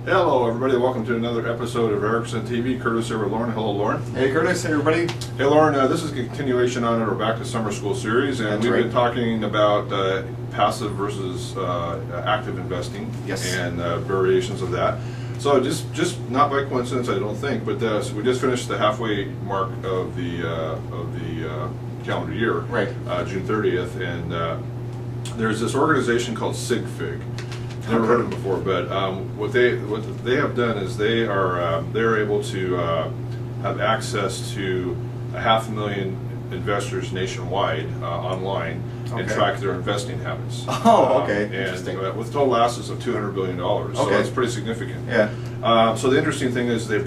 Hello everybody, welcome to another episode of Erickson TV. Curtis here with Lauren. Hello Lauren. Hey Curtis, hey everybody. Hey Lauren, this is a continuation on our Back to Summer School series, and we've been talking about passive versus active investing. Yes. And variations of that. So just not by coincidence, I don't think, but so we just finished the halfway mark of the calendar year, right? June 30th, and there's this organization called SigFig. Never heard of them before, but what they have done is they're able to have access to 500,000 investors nationwide online and track their investing habits. Oh, okay. Interesting. And with total assets of $200 billion, so it's pretty significant. Yeah. So the interesting thing is they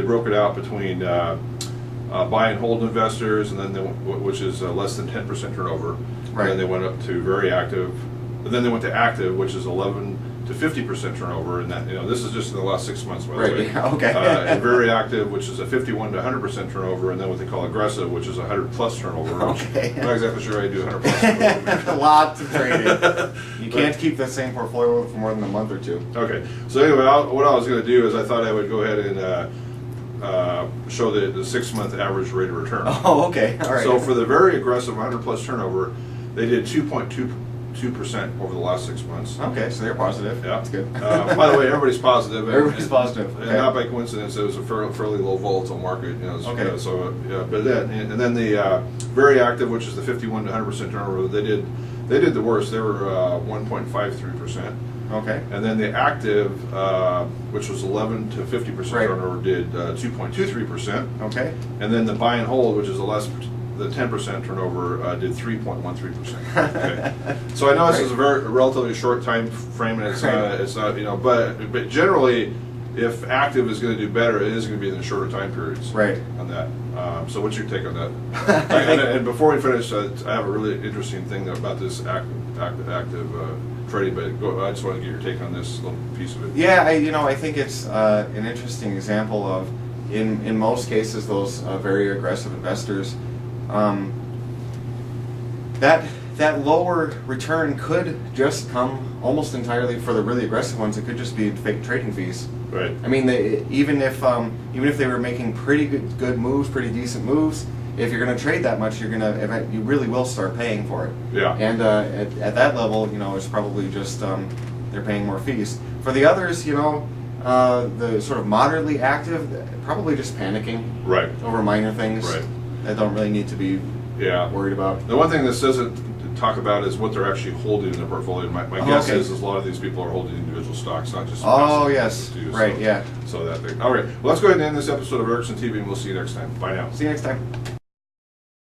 broke it out between buy and hold investors, and then which is less than 10% turnover. Right. And then they went up to very active. But then they went to active, which is 11 to 50% turnover, and that this is just in the last 6 months, by the way. Yeah, okay. And very active, which is a 51 to 100% turnover, and then what they call aggressive, which is 100 plus turnover. Okay. I'm not exactly sure how you do 100 plus turnover. Lots of trading. You can't keep the same portfolio for more than a month or two. Okay. So anyway, what I was going to do is I thought I would go ahead and show the 6 month average rate of return. Oh, okay. All right. So for the very aggressive 100 plus turnover, they did 2.2% over the last 6 months. Okay, so they're positive. Yeah, that's good. By the way, everybody's positive. Everybody's positive. And okay. not by coincidence, it was a fairly low volatile market. Okay. So but and then the very active, which is the 51 to 100% turnover, they did the worst. They were 1.53%. Okay. And then the active, which was 11 to 50% turnover, did 2.23%. Okay. And then the buy and hold, which is the 10% turnover, did 3.13%. Okay. So I know this is a relatively short time frame, and it's not but generally, if active is going to do better, it is going to be in the shorter time periods. Right. On that. So what's your take on that? and before we finish, I have a really interesting thing about this active trading, but I just want to get your take on this little piece of it. Yeah, I think it's an interesting example of, in most cases, those very aggressive investors. That lower return could just come almost entirely, for the really aggressive ones, it could just be fake trading fees. Right. I mean, even if they were making pretty good moves, pretty decent moves, if you're going to trade that much, you really will start paying for it. Yeah. And at that level, it's probably just they're paying more fees. For the others, the sort of moderately active, probably just panicking. Right. Over minor things. Right. That don't really need to be worried about. The one thing this doesn't talk about is what they're actually holding in their portfolio. My guess is a lot of these people are holding individual stocks, not just yes, too, right, yeah. So that thing. All right, well, let's go ahead and end this episode of Erickson TV, and we'll see you next time. Bye now. See you next time.